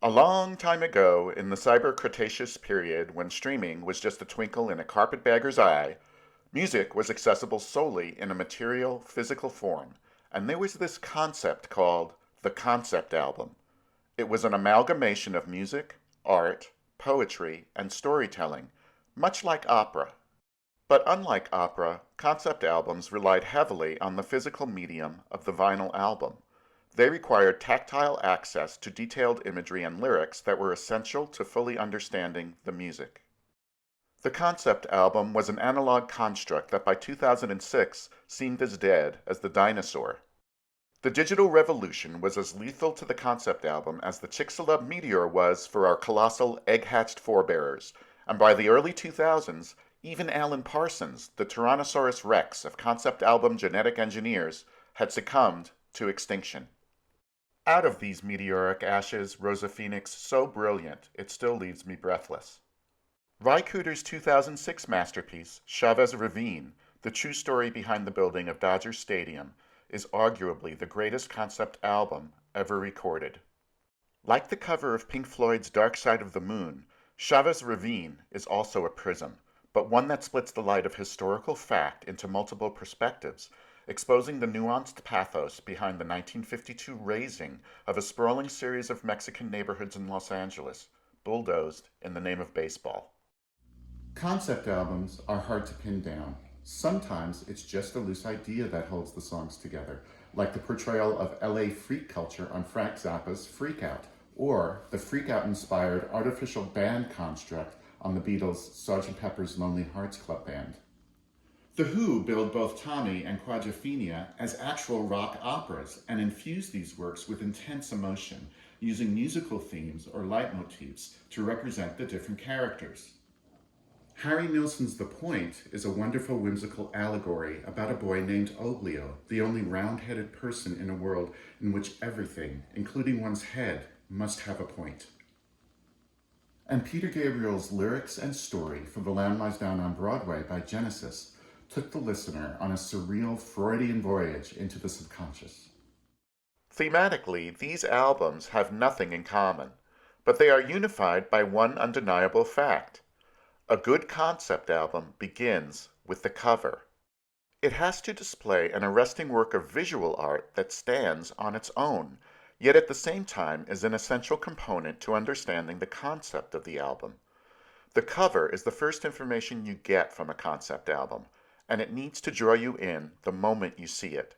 A long time ago, in the Cyber-Cretaceous period when streaming was just a twinkle in a carpetbagger's eye, music was accessible solely in a material, physical form, and there was this concept called the concept album. It was an amalgamation of music, art, poetry, and storytelling, much like opera. But unlike opera, concept albums relied heavily on the physical medium of the vinyl album. They required tactile access to detailed imagery and lyrics that were essential to fully understanding the music. The concept album was an analog construct that by 2006 seemed as dead as the dinosaur. The digital revolution was as lethal to the concept album as the Chicxulub meteor was for our colossal egg-hatched forebearers, and by the early 2000s, even Alan Parsons, the Tyrannosaurus rex of concept album genetic engineers, had succumbed to extinction. Out of these meteoric ashes rose a phoenix so brilliant it still leaves me breathless. Ry Cooder's 2006 masterpiece, Chavez Ravine, the true story behind the building of Dodger Stadium, is arguably the greatest concept album ever recorded. Like the cover of Pink Floyd's Dark Side of the Moon, Chavez Ravine is also a prism, but one that splits the light of historical fact into multiple perspectives, exposing the nuanced pathos behind the 1952 razing of a sprawling series of Mexican neighborhoods in Los Angeles, bulldozed in the name of baseball. Concept albums are hard to pin down. Sometimes it's just a loose idea that holds the songs together, like the portrayal of LA freak culture on Frank Zappa's Freak Out, or the Freak Out-inspired artificial band construct on the Beatles' Sgt. Pepper's Lonely Hearts Club Band. The Who billed both Tommy and Quadrophenia as actual rock operas and infused these works with intense emotion, using musical themes or leitmotifs to represent the different characters. Harry Nilsson's The Point is a wonderful whimsical allegory about a boy named Oblio, the only round-headed person in a world in which everything, including one's head, must have a point. And Peter Gabriel's lyrics and story for The Lamb Lies Down on Broadway by Genesis took the listener on a surreal Freudian voyage into the subconscious. Thematically, these albums have nothing in common, but they are unified by one undeniable fact. A good concept album begins with the cover. It has to display an arresting work of visual art that stands on its own, yet at the same time is an essential component to understanding the concept of the album. The cover is the first information you get from a concept album, and it needs to draw you in the moment you see it.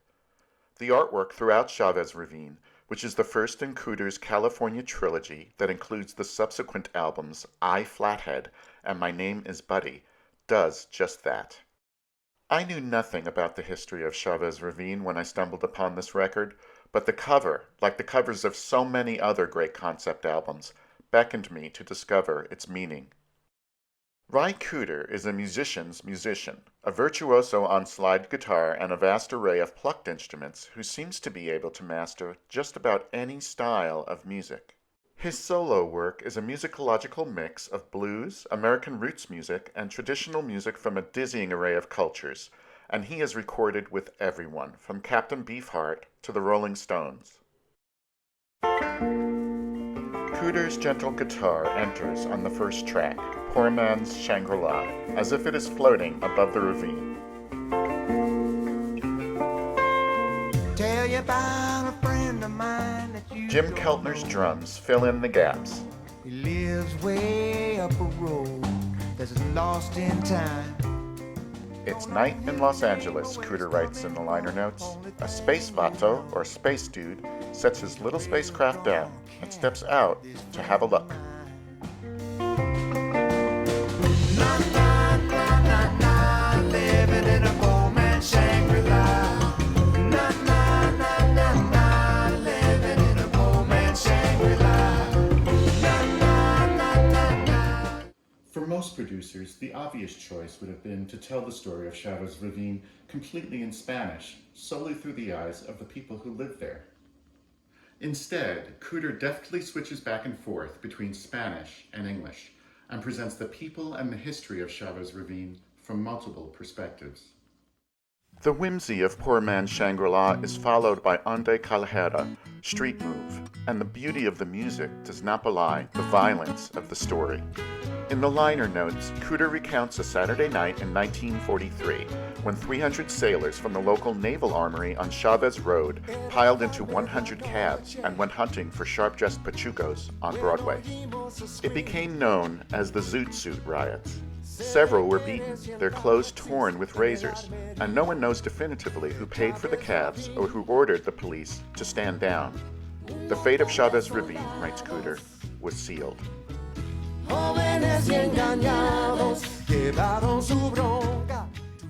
The artwork throughout Chavez Ravine, which is the first in Cooder's California trilogy that includes the subsequent albums I Flathead and My Name is Buddy, does just that. I knew nothing about the history of Chavez Ravine when I stumbled upon this record, but the cover, like the covers of so many other great concept albums, beckoned me to discover its meaning. Ry Cooder is a musician's musician, a virtuoso on slide guitar and a vast array of plucked instruments who seems to be able to master just about any style of music. His solo work is a musicological mix of blues, American roots music, and traditional music from a dizzying array of cultures, and he has recorded with everyone, from Captain Beefheart to the Rolling Stones. Cooder's gentle guitar enters on the first track, Poor Man's Shangri-La, as if it is floating above the ravine. Tell you about a friend of mine that you Jim Keltner's drums fill in the gaps. He lives way up a road that's lost in time. It's night in Los Angeles, Cooder writes in the liner notes. A space vato, or space dude, sets his little spacecraft down and steps out to have a look. For most producers, the obvious choice would have been to tell the story of Chavez Ravine completely in Spanish, solely through the eyes of the people who live there. Instead, Cooder deftly switches back and forth between Spanish and English, and presents the people and the history of Chavez Ravine from multiple perspectives. The whimsy of Poor Man's Shangri-La is followed by Onde Calhera, Street Move, and the beauty of the music does not belie the violence of the story. In the liner notes, Cooder recounts a Saturday night in 1943 when 300 sailors from the local naval armory on Chavez Road piled into 100 cabs and went hunting for sharp-dressed pachucos on Broadway. It became known as the Zoot Suit Riots. Several were beaten, their clothes torn with razors, and no one knows definitively who paid for the cabs or who ordered the police to stand down. The fate of Chavez Ravine, writes Cooder, was sealed.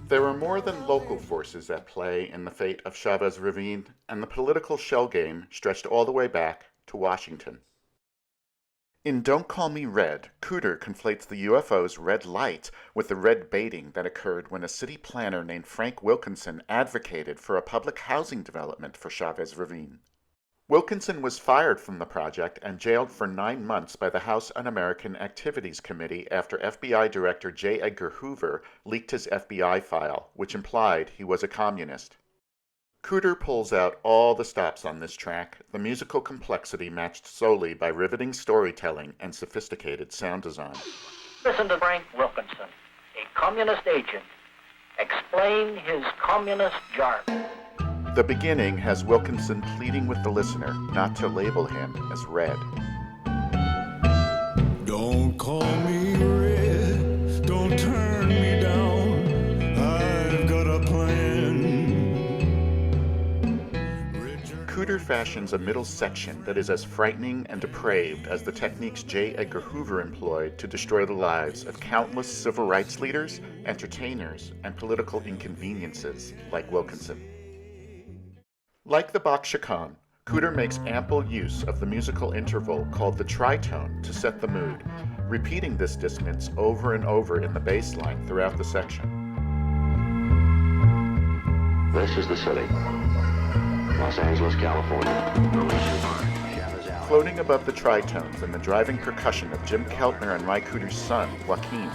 There were more than local forces at play in the fate of Chavez Ravine, and the political shell game stretched all the way back to Washington. In Don't Call Me Red, Cooder conflates the UFO's red light with the red baiting that occurred when a city planner named Frank Wilkinson advocated for a public housing development for Chavez Ravine. Wilkinson was fired from the project and jailed for 9 months by the House Un-American Activities Committee after FBI Director J. Edgar Hoover leaked his FBI file, which implied he was a communist. Cooder pulls out all the stops on this track, the musical complexity matched solely by riveting storytelling and sophisticated sound design. Listen to Frank Wilkinson, a communist agent. Explain his communist jargon. The beginning has Wilkinson pleading with the listener not to label him as red. Don't call me red, don't turn me down, I've got a plan. Cooder fashions a middle section that is as frightening and depraved as the techniques J. Edgar Hoover employed to destroy the lives of countless civil rights leaders, entertainers, and political inconveniences like Wilkinson. Like the Bach Chaconne, Cooder makes ample use of the musical interval called the tritone to set the mood, repeating this dissonance over and over in the bass line throughout the section. This is the city, Los Angeles, California. Floating above the tritones and the driving percussion of Jim Keltner and Ry Cooder's son, Joaquin,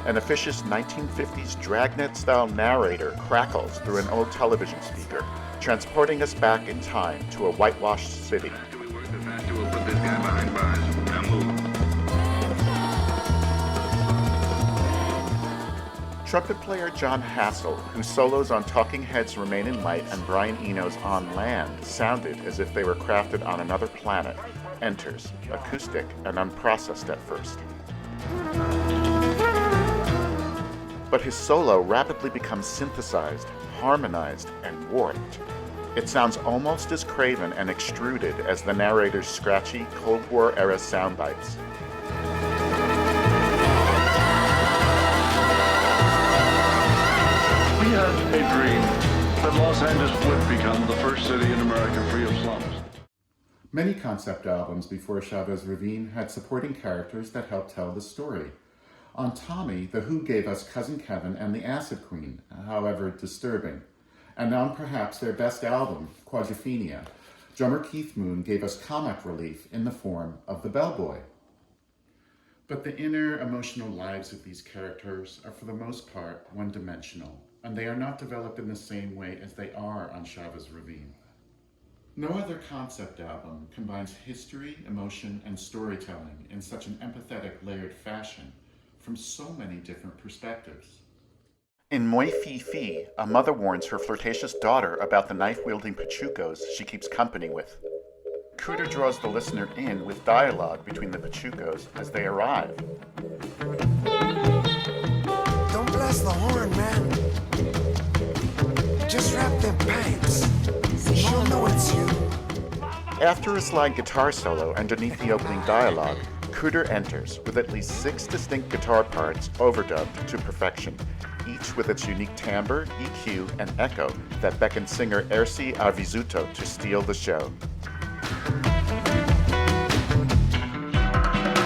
an officious 1950s dragnet-style narrator crackles through an old television speaker, transporting us back in time to a whitewashed city. Trumpet player John Hassell, whose solos on Talking Heads' Remain in Light and Brian Eno's On Land sounded as if they were crafted on another planet, enters, acoustic and unprocessed at first. But his solo rapidly becomes synthesized, harmonized, and warped. It sounds almost as craven and extruded as the narrator's scratchy Cold War-era sound bites. We had a dream that Los Angeles would become the first city in America free of slums. Many concept albums before Chavez Ravine had supporting characters that helped tell the story. On Tommy, The Who gave us Cousin Kevin and the Acid Queen, however disturbing. And on perhaps their best album, Quadrophenia, drummer Keith Moon gave us comic relief in the form of the Bellboy. But the inner emotional lives of these characters are for the most part one-dimensional, and they are not developed in the same way as they are on Chavez Ravine. No other concept album combines history, emotion, and storytelling in such an empathetic, layered fashion from so many different perspectives. In Moi Fi Fi, a mother warns her flirtatious daughter about the knife-wielding pachucos she keeps company with. Cooder draws the listener in with dialogue between the pachucos as they arrive. Don't blast the horn, man. Just wrap them pipes. She'll know it's you. After a slide guitar solo underneath the opening dialogue, Cooder enters with at least 6 distinct guitar parts overdubbed to perfection, each with its unique timbre, EQ, and echo that beckons singer Ersi Arvizuto to steal the show.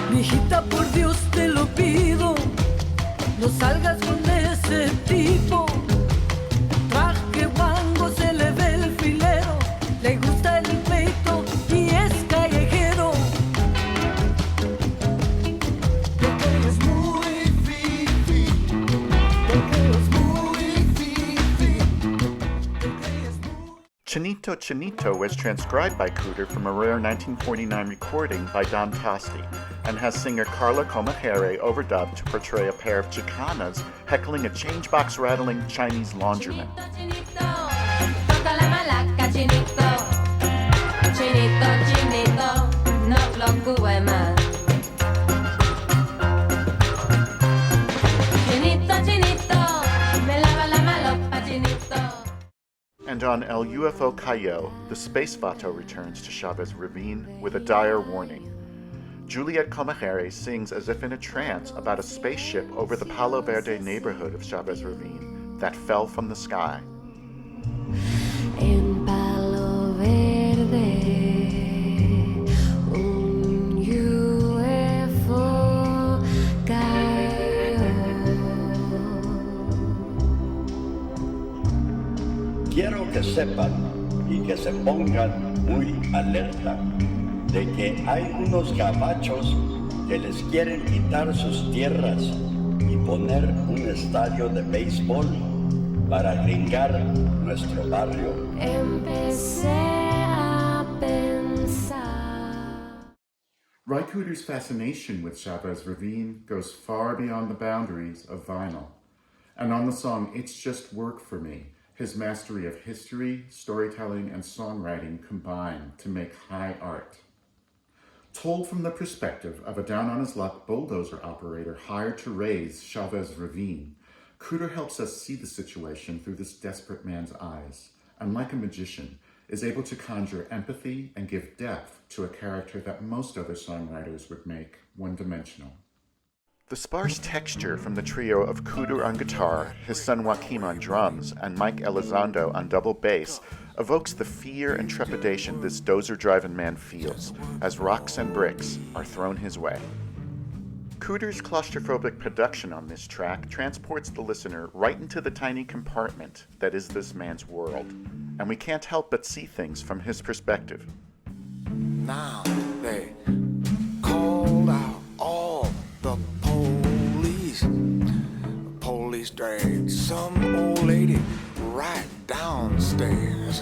Mijita, por Dios te lo pido, no salgas con ese tipo. Traje guango, se le ve el filero, le gusta el peito y es callejero. Es muy fifi, es muy fifi. Chinito Chinito was transcribed by Cooder from a rare 1949 recording by Don Tosti and has singer Carla Comajere overdubbed to portray a pair of Chicanas heckling a change box rattling Chinese laundryman. Toca la malaca, chinito, chinito, chinito, no fluctúe más. Chinito, chinito, me lava la malopa, chinito. And on El UFO Callao, the space vato returns to Chavez Ravine with a dire warning. Juliet Comajere sings as if in a trance about a spaceship over the Palo Verde neighborhood of Chavez Ravine that fell from the sky. En Palo Verde, un UFO cayó. Quiero que sepan y que se pongan muy alerta de que hay unos gabachos que les quieren quitar sus tierras y poner un estadio de béisbol para gringar nuestro barrio. Empecé a pensar. Ry Cooder's fascination with Chavez Ravine goes far beyond the boundaries of vinyl. And on the song It's Just Work for Me, his mastery of history, storytelling, and songwriting combine to make high art. Told from the perspective of a down-on-his-luck bulldozer operator hired to raise Chavez Ravine, Cooder helps us see the situation through this desperate man's eyes, and like a magician, is able to conjure empathy and give depth to a character that most other songwriters would make one-dimensional. The sparse texture from the trio of Cooder on guitar, his son Joaquim on drums, and Mike Elizondo on double bass evokes the fear and trepidation this dozer-driving man feels as rocks and bricks are thrown his way. Cooder's claustrophobic production on this track transports the listener right into the tiny compartment that is this man's world, and we can't help but see things from his perspective. Now they called out all the police. The police dragged some old lady right downstairs,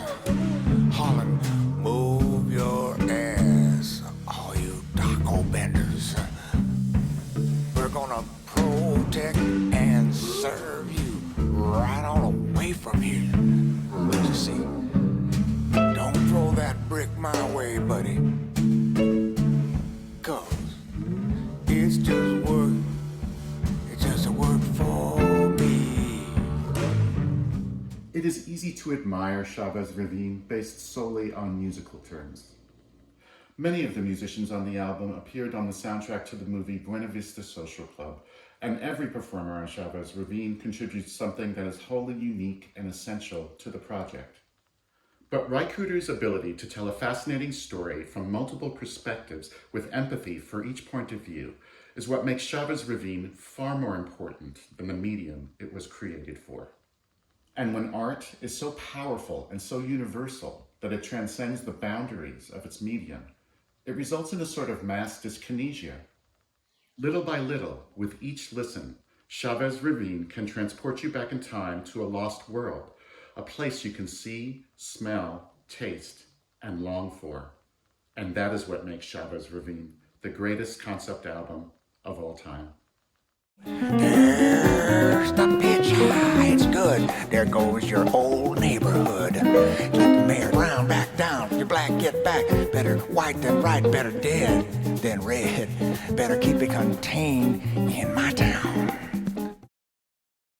hollering, "Move your ass, all you taco benders. We're gonna protect and serve you right on away from here." But you see, don't throw that brick my way, buddy, 'cause it's just work. It's just a work for me. It is easy to admire Chavez Ravine based solely on musical terms. Many of the musicians on the album appeared on the soundtrack to the movie Buena Vista Social Club, and every performer on Chavez Ravine contributes something that is wholly unique and essential to the project. But Ry Cooder's ability to tell a fascinating story from multiple perspectives with empathy for each point of view is what makes Chavez Ravine far more important than the medium it was created for. And when art is so powerful and so universal that it transcends the boundaries of its medium, it results in a sort of mass dyskinesia. Little by little, with each listen, Chavez Ravine can transport you back in time to a lost world, a place you can see, smell, taste, and long for. And that is what makes Chavez Ravine the greatest concept album of all time. There's the pitch high, it's good. There goes your old neighborhood. Let the mayor round back down. Your black get back. Better white than right, better dead than red. Better keep it contained in my town.